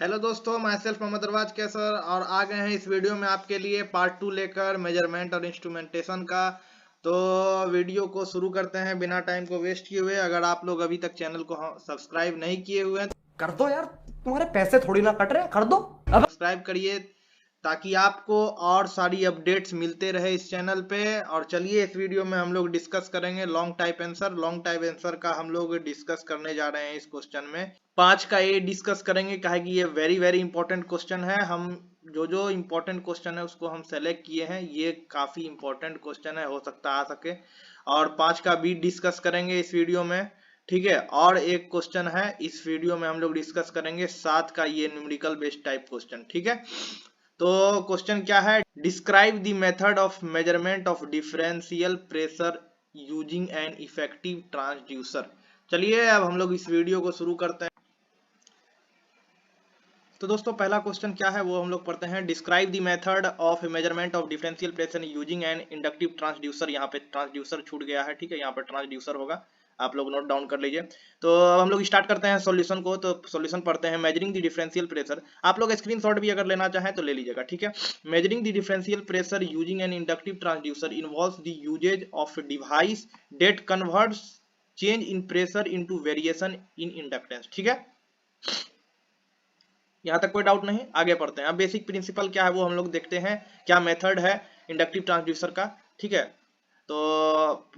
Hello दोस्तों, मैं self Mohammad Arbaaz कैसर और आ गए हैं इस वीडियो में आपके लिए पार्ट 2 लेकर मेजरमेंट और इंस्ट्रूमेंटेशन का। तो वीडियो को शुरू करते हैं बिना टाइम को वेस्ट किए हुए। अगर आप लोग अभी तक चैनल को सब्सक्राइब नहीं किए हुए हैं कर दो यार। तुम्हारे पैसे थोड़ी ना कट रहे, कर दो अब। सब्सक्राइब करिए ताकि आपको और सारी अपडेट्स मिलते रहे इस चैनल पे। और चलिए इस वीडियो में हम लोग डिस्कस करेंगे long type answer. Long type answer का हम लोग डिस्कस करने जा रहे हैं इस क्वेश्चन में। 5 का ये डिस्कस करेंगे काहे कि ये वेरी वेरी इंपॉर्टेंट क्वेश्चन है। हम जो जो इंपॉर्टेंट क्वेश्चन है उसको हम सेलेक्ट किए हैं। ये काफी इंपॉर्टेंट क्वेश्चन है, हो सकता आ सके। और 5 का भी डिस्कस करेंगे इस वीडियो में, ठीक है। और एक क्वेश्चन है इस वीडियो में हम लोग डिस्कस करेंगे 7 का, ये न्यूमेरिकल बेस्ड टाइप क्वेश्चन, ठीक है। तो क्वेश्चन क्या है? Describe the method of measurement of differential pressure using an effective transducer. चलिए अब हम लोग इस वीडियो को शुरू करते हैं। तो दोस्तों पहला क्वेश्चन क्या है वो हम लोग पढ़ते हैं। Describe the method of measurement of differential pressure using an inductive transducer. यहाँ पे ट्रांसड्यूसर छूट गया है, ठीक है, यहाँ पर ट्रांसड्यूसर होगा, आप लोग नोट डाउन कर लीजिए। तो अब हम लोग स्टार्ट करते हैं सॉल्यूशन को। तो सॉल्यूशन पढ़ते हैं। मेजरिंग द डिफरेंशियल प्रेशर, आप लोग स्क्रीनशॉट भी अगर लेना चाहें तो ले लीजिएगा, ठीक है। Measuring the differential pressure using an inductive transducer involves the usage of device that converts change in pressure into variation in inductance, ठीक है। यहाँ तक कोई डाउट नहीं, आगे पढ़ते हैं। अब बेसिक प्रिंसिपल क्या है वो हम लोग देखते हैं, क्या मेथड है इंडक्टिव ट्रांसड्यूसर का, ठीक है। तो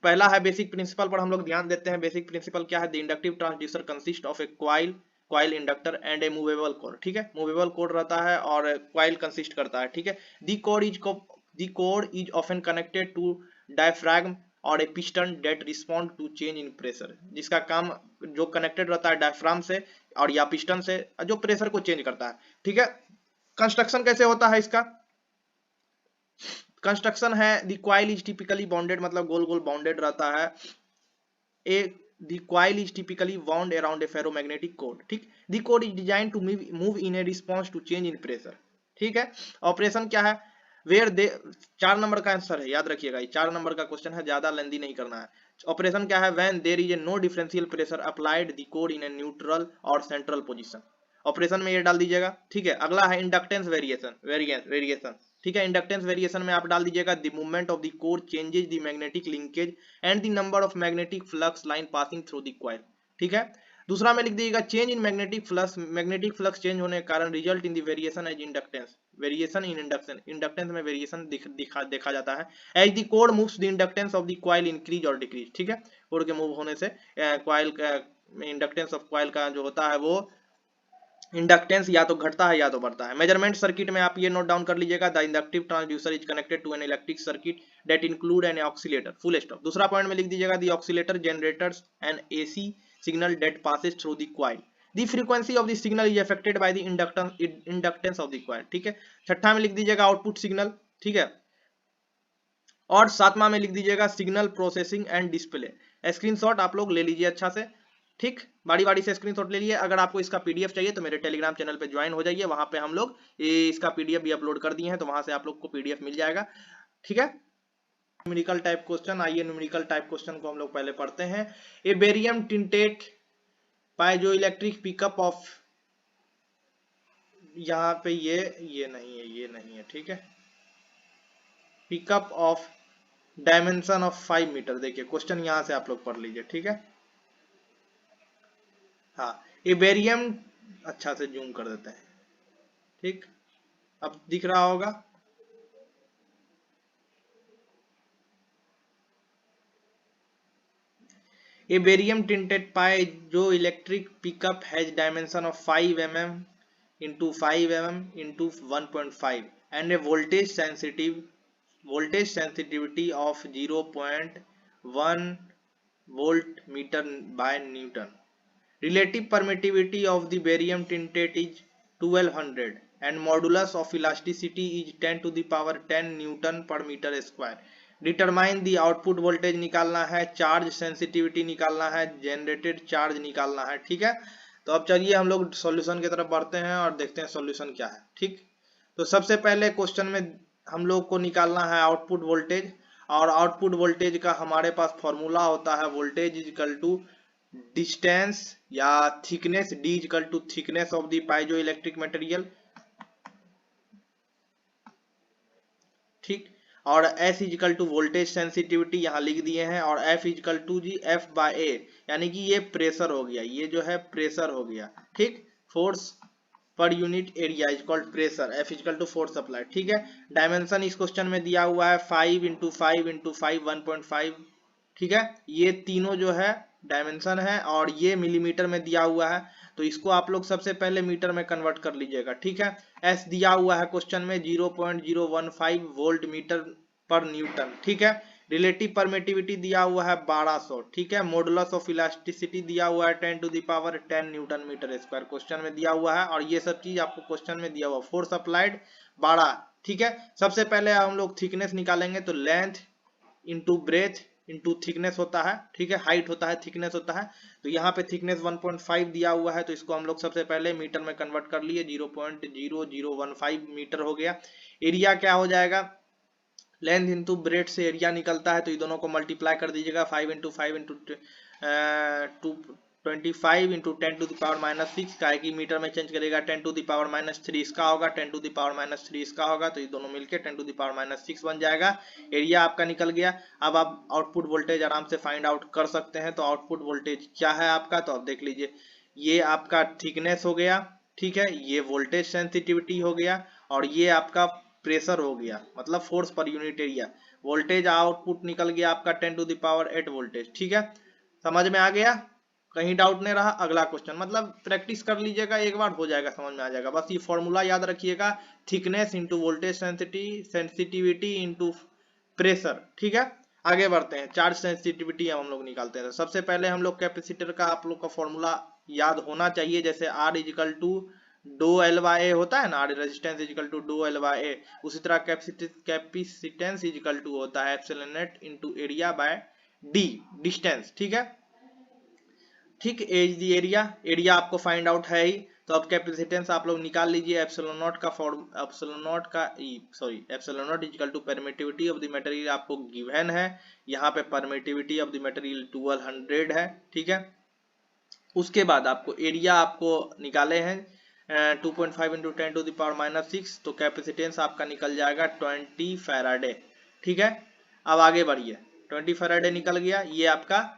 पहला है बेसिक प्रिंसिपल पर हम लोग ध्यान देते हैं। बेसिक प्रिंसिपल क्या है? The inductive transducer consist of A coil inductor and A movable core, ठीक है। मूवेबल कोर रहता है और क्वाइल कंसिस्ट करता है, ठीक है। The core is often connected to diaphragm और a piston that respond to change in pressure, जिसका काम जो कनेक्टेड रहता है डायफ्राम से और या पिस्टन से, जो प्रेशर को चेंज करता है, ठीक है। कंस्ट्रक्शन कैसे होता है इसका? कंस्ट्रक्शन है the coil is typically bounded, मतलब गोल गोल बाउंडेड रहता है। A the coil is typically bound around a ferromagnetic core, ठीक। The core is design to move in a response to change in pressure, ठीक है। ऑपरेशन क्या है? वेयर दे 4 नंबर का आंसर है, याद रखिएगा, ये 4 नंबर का क्वेश्चन है, ज्यादा लेंदी नहीं करना है। ऑपरेशन क्या है? When there is a no differential pressure applied the core in a neutral और सेंट्रल पोजीशन। ऑपरेशन में ये डाल दीजिएगा, ठीक है। अगला है इंडक्टेंस वेरिएशन, ठीक है। इंडक्टेंस वेरिएशन में आप डाल दीजिएगा the movement of the core changes the magnetic linkage and the number of magnetic flux line passing through the coil, ठीक है। दूसरा में लिख दीजिएगा change in magnetic flux change होने के कारण result in the variation as inductance, variation in induction, inductance में वेरिएशन देखा जाता है। As the core moves the inductance of the coil increase और डिक्रीज, ठीक है। कोर के मूव होने से कॉइल का इंडक्टेंस ऑफ कॉइल का जो होता है वो इंडक्टेंस या तो घटता है या तो बढ़ता है। मेजरमेंट सर्किट में आप ये नोट डाउन कर लीजिएगा, the inductive transducer is connected to an electric circuit that include an oscillator, full stop. दूसरा पॉइंट में लिख दीजिएगा the oscillator generators an AC signal that passes through the coil, the frequency of the signal is affected by the inductance of the coil, ठीक है। छठा में लिख दीजिएगा आउटपुट सिग्नल, ठीक है। और सातवां में लिख दीजिएगा signal processing and display. Screenshot आप लोग ले लीजिए अच्छा से, ठीक, बारी बारी से स्क्रीनशॉट ले लिए। अगर आपको इसका पीडीएफ चाहिए तो मेरे टेलीग्राम चैनल पे ज्वाइन हो जाइए, वहां पे हम लोग इसका पीडीएफ भी अपलोड कर दिए हैं, तो वहां से आप लोग को पीडीएफ मिल जाएगा, ठीक है। न्यूमेरिकल टाइप क्वेश्चन, आइए न्यूमेरिकल टाइप क्वेश्चन को हम लोग पहले पढ़ते हैं। A barium tinted piezo electric pickup of, यहाँ पे ये नहीं है, ठीक है। Pickup of dimension of 5 metre, देखिए क्वेश्चन यहां से आप लोग पढ़ लीजिए, ठीक है। हाँ, ये बेरियम, अच्छा से जूम कर देते हैं, ठीक, अब दिख रहा होगा। A barium tinted piezo electric pickup has dimension of 5 mm into 5 mm into 1.5 and a voltage sensitivity of 0.1 volt meter by Newton. Relative permittivity of the barium tinted is 1200 and modulus of elasticity is 10 to the power 10 Newton per meter square. Determine the output voltage निकालना है, charge sensitivity निकालना है, generated charge निकालना है, ठीक है। तो अब चलिए हम लोग सॉल्यूशन की तरफ बढ़ते हैं और देखते हैं सॉल्यूशन क्या है, ठीक। तो सबसे पहले क्वेश्चन में हम लोग को निकालना है आउटपुट वोल्टेज, और आउटपुट वोल्टेज का हमारे पास फॉर्मूला होता है voltage is equal to distance या thickness, D equal to thickness of the piezo electric material, ठीक। और S is equal to voltage sensitivity यहाँ लिख दिए हैं, और F is equal to G F by A, यानी कि ये प्रेशर हो गया, ये जो है प्रेशर हो गया, ठीक। Force per unit area is called pressure, F is equal to force applied, ठीक है। डायमेंशन इस क्वेश्चन में दिया हुआ है 5 इंटू 5 इंटू 5 1.5, ठीक है। ये तीनों जो है डायमेंशन है, और ये मिलीमीटर में दिया हुआ है, तो इसको आप लोग सबसे पहले मीटर में कन्वर्ट कर लीजिएगा, ठीक है। एस दिया हुआ है क्वेश्चन में 0.015 वोल्ट मीटर पर न्यूटन, ठीक है। रिलेटिव परमिटिविटी दिया हुआ है 1200, ठीक है। मॉडुलस ऑफ इलास्टिसिटी दिया हुआ है 10 to the power 10 newton metre square question में दिया हुआ है, और ये सब चीज आपको क्वेश्चन में दिया हुआ। फोर्स अप्लाइड 12, ठीक है। सबसे पहले हम लोग थिकनेस निकालेंगे, तो length into breadth into thickness होता है, ठीक है। हाइट होता है, थिकनेस होता है, तो यहाँ पे थिकनेस 1.5 दिया हुआ है, तो इसको हम लोग सबसे पहले मीटर में कन्वर्ट कर लिए, 0.0015 मीटर हो गया। एरिया क्या हो जाएगा, लेंथ इंटू ब्रेथ से एरिया निकलता है, तो ये दोनों को मल्टीप्लाई कर दीजिएगा, 5 into 5 into 25 into 10 to the power minus 6, का है कि मीटर में चेंज करेगा 10 टू द पावर माइनस 3 इसका होगा, 10 टू द पावर माइनस 3 इसका होगा, तो ये दोनों मिलके 10 टू द पावर माइनस 6 बन जाएगा। एरिया आपका निकल गया। अब आप आउटपुट वोल्टेज आराम से फाइंड आउट कर सकते हैं, तो आउटपुट वोल्टेज क्या है आपका, तो आप देख लीजिए, ये आपका थिकनेस हो गया, ठीक है, ये वोल्टेज सेंसिटिविटी हो गया, और ये आपका प्रेशर हो गया, मतलब force per unit area. Voltage output निकल गया आपका 10 टू द पावर 8 वोल्टेज, ठीक है। समझ में आ गया, कहीं डाउट नहीं रहा। अगला क्वेश्चन, मतलब प्रैक्टिस कर लीजिएगा, एक बार हो जाएगा, समझ में आ जाएगा। बस ये फॉर्मूला याद रखिएगा, thickness into voltage sensitivity into pressure, ठीक है। आगे बढ़ते हैं, चार्ज सेंसिटिविटी हम लोग निकालते हैं। तो सबसे पहले हम लोग कैपेसिटर का आप लोग का फॉर्मूला याद होना चाहिए, जैसे R is equal to rho L by A होता है ना, R resistance is equal to rho L by A, उसी तरह कैपेसिटेंस इजिकल टू होता है epsilon naught into area by D, distance, ठीक है। ठीक, एज दी एरिया, एरिया आपको फाइंड आउट है ही, तो अब कैपेसिटेंस आप लोग निकाल लीजिए, एप्सिलॉन नॉट का epsilon naught equal to permittivity of the material आपको गिवन है, यहाँ पे परमिटिविटी ऑफ द मटेरियल 1200 है, ठीक है। उसके बाद आपको एरिया आपको निकाले हैं 2.5 into 10 to the power minus 6, तो कैपेसिटेंस आपका निकल जाएगा 20 फैराडे, ठीक है। अब आगे बढ़िए, 20 फैराडे निकल गया, ये आपका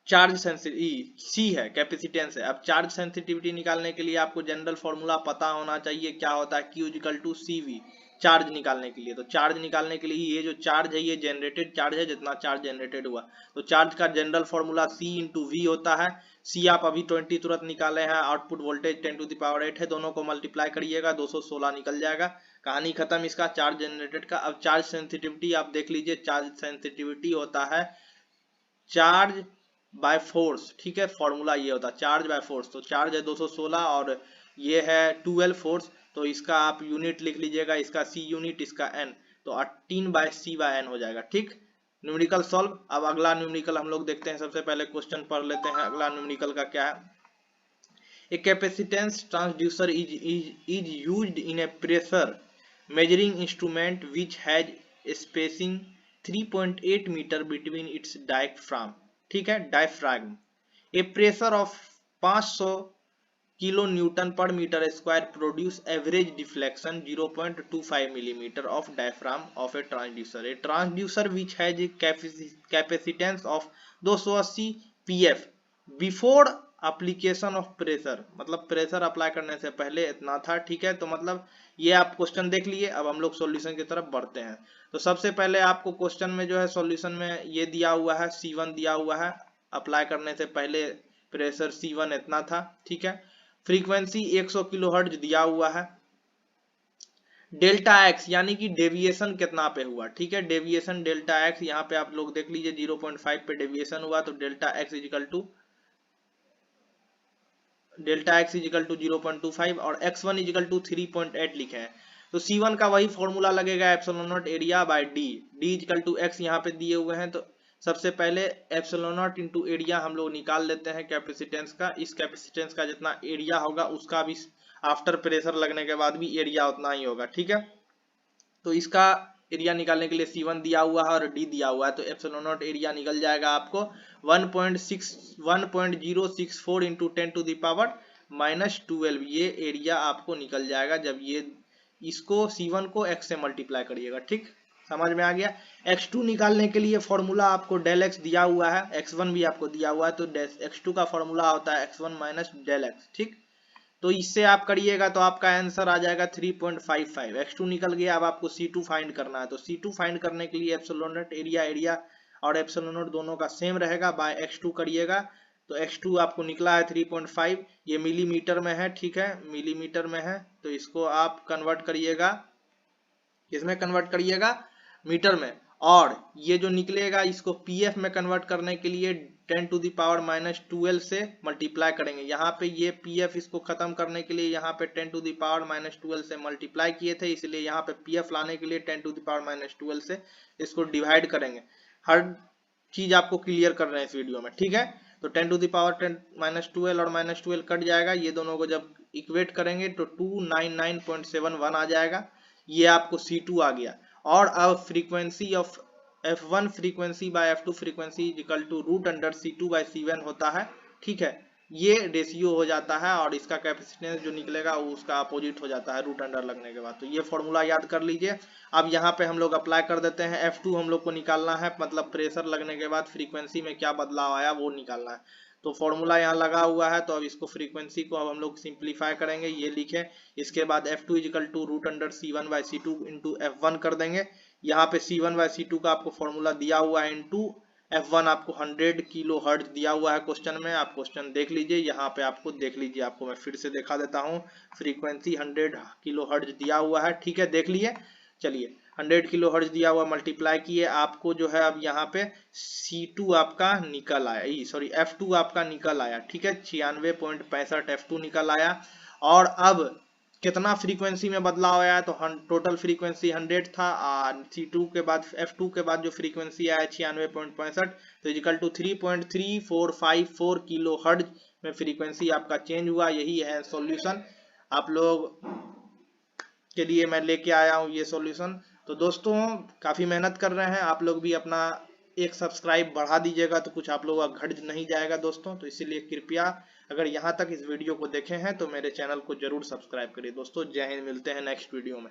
चार्ज सेंसिटिविटी सी है, कैपेसिटेंस है। अब चार्ज सेंसिटिविटी निकालने के लिए आपको जनरल फॉर्मूला पता होना चाहिए, क्या होता है, Q equal to CV, charge निकालने के लिए। तो चार्ज निकालने के लिए ये जो चार्ज है, ये जनरेटेड चार्ज है, जितना चार्ज जनरेटेड हुआ, तो चार्ज का general formula C into V होता है। C आप अभी 20 तुरंत निकाले हैं, output voltage 10 to the power 8 है, दोनों को मल्टीप्लाई करिएगा, 216 निकल जाएगा, कहानी खत्म इसका चार्ज जनरेटेड का। अब चार्ज सेंसिटिविटी आप देख लीजिए, चार्ज सेंसिटिविटी होता है चार्ज बाय फोर्स, ठीक है। फॉर्मूला ये होता है चार्ज बाय फोर्स, तो चार्ज है 216 और ये है 12 फोर्स, तो इसका आप यूनिट लिख लीजिएगा, इसका C यूनिट, इसका N, तो 18/C/N हो जाएगा, ठीक। Numerical solve. अब अगला न्यूमेरिकल हम लोग देखते हैं, सबसे पहले क्वेश्चन पढ़ लेते हैं, अगला न्यूमेरिकल का क्या है। A capacitance transducer is used in a pressure measuring instrument which has spacing 3.8 metre between its diaphragm, ठीक है, diaphragm. A pressure of 500 kilo newton per metre square produce average deflection 0.25 millimetre of diaphragm of a transducer which has capacitance of 280 pf before application of pressure, मतलब pressure apply करने से पहले इतना था, ठीक है। तो मतलब ये आप क्वेश्चन देख लिए। अब हम लोग सॉल्यूशन की तरफ बढ़ते हैं। तो सबसे पहले आपको क्वेश्चन में जो है सॉल्यूशन में ये दिया हुआ है, C1 दिया हुआ है, अप्लाई करने से पहले प्रेशर C1 इतना था, ठीक है। फ्रीक्वेंसी 100 किलोहर्ट्ज दिया हुआ है। डेल्टा एक्स यानी कि डेविएशन कितना पे हुआ, ठीक है, डेविएशन डेल्टा एक्स यहाँ पे आप लोग देख लीजिए 0.5 पे डेविएशन हुआ, तो डेल्टा एक्स इजिकल टू 0.25 और x1 इजिकल टू 3.8 लिखे हैं। तो C1 का वही फॉर्मूला लगेगा, epsilon naught area by D, D equal to x यहाँ पे दिए हुए हैं, तो सबसे पहले एप्सिलॉन नॉट इंटू एरिया हम लोग निकाल लेते हैं कैपेसिटेंस का। इस कैपेसिटेंस का जितना एरिया होगा उसका भी आफ्टर प्रेशर लगने के बाद भी एरिया उतना ही होगा, ठीक है। तो इसका एरिया निकालने के लिए C1 दिया हुआ है और D दिया हुआ है, तो एप्सिलॉन नॉट एरिया निकल जाएगा आपको 1.064 इंटू 10⁻⁻12। ये एरिया आपको निकल जाएगा जब ये इसको C1 को x से मल्टीप्लाई करिएगा। ठीक, समझ में आ गया। x2 निकालने के लिए फॉर्मूला आपको डेल x दिया हुआ है, x1 भी आपको दिया हुआ है, तो x2 का फॉर्मूला होता है x1 माइनस डेल x। ठीक, तो इससे आप करिएगा तो आपका आंसर आ जाएगा 3.55। x2 निकल गया, अब आपको C2 फाइंड करना है, तो C2 फाइंड करने के लिए एप्सिलॉन नॉट एरिया और एप्सिलॉन नॉट दोनों का सेम रहेगा, बाय x2 करिएगा, तो x2 आपको निकला है 3.5। ये मिलीमीटर में है, ठीक है, मिलीमीटर में है, तो इसको आप कन्वर्ट करिएगा, किसमें कन्वर्ट करिएगा, मीटर में। और ये जो निकलेगा इसको पीएफ में कन्वर्ट करने के लिए 10⁻⁻12 से मल्टीप्लाई करेंगे। यहाँ पे ये पीएफ इसको खत्म करने के लिए यहाँ पे 10⁻⁻12 से मल्टीप्लाई किए थे, इसलिए यहाँ पे पीएफ लाने के लिए 10⁻⁻12 से इसको डिवाइड करेंगे। हर चीज आपको क्लियर कर रहे हैं इस वीडियो में, ठीक है। तो 10⁻10⁻12 और -12 कट जाएगा, ये दोनों को जब इक्वेट करेंगे तो 299.71 आ जाएगा। ये आपको C2 आ गया। और अब frequency of F1 frequency by F2 frequency equal to √C2/C1 होता है, ठीक है। ये रेशियो हो जाता है और इसका कैपेसिटेंस जो निकलेगा वो उसका अपोजिट हो जाता है रूट अंडर लगने के बाद। तो ये फॉर्मूला याद कर लीजिए। अब यहाँ पे हम लोग अप्लाई कर देते हैं, F2 हम लोग को निकालना है, मतलब प्रेशर लगने के बाद फ्रीक्वेंसी में क्या बदलाव आया वो निकालना है। तो फॉर्मूला यहाँ लगा हुआ है, तो अब इसको फ्रीक्वेंसी को अब हम लोग सिंप्लीफाई करेंगे, ये लिखे। इसके बाद F2 equal to √C1/C2 into F1 कर देंगे। यहाँ पे C1/C2 का आपको फॉर्मूला दिया हुआ है, इंटू F1 आपको 100 किलो हर्ट्ज दिया हुआ है क्वेश्चन में। आप क्वेश्चन देख लीजिए, यहाँ पे आपको देख लीजिए, आपको मैं फिर से दिखा देता हूँ। फ्रीक्वेंसी 100 किलो हर्ट्ज दिया हुआ है, ठीक है, देख लिए। चलिए 100 किलो हर्ट्ज दिया हुआ, मल्टीप्लाई किए, आपको जो है अब यहाँ पे C2 आपका निकल आया, सॉरी F2 आपका निकल आया, ठीक है, 96.65 F2 निकल आया। और अब कितना फ्रीक्वेंसी में बदलाव आया, तो टोटल फ्रीक्वेंसी 100 था, C2 के बाद F2 के बाद जो फ्रीक्वेंसी आया 96.65, तो इक्वल टू 3.3454 किलो हर्ट्ज में फ्रीक्वेंसी आपका चेंज हुआ। यही है सॉल्यूशन, आप लोग के लिए मैं लेके आया हूँ ये सॉल्यूशन। तो दोस्तों काफी मेहनत कर रहे हैं, आप लोग भी अपना एक सब्सक्राइब बढ़ा दीजिएगा तो कुछ आप लोगों का घट नहीं जाएगा दोस्तों। तो इसीलिए कृपया अगर यहाँ तक इस वीडियो को देखे हैं तो मेरे चैनल को जरूर सब्सक्राइब करिए दोस्तों। जय हिंद, मिलते हैं नेक्स्ट वीडियो में।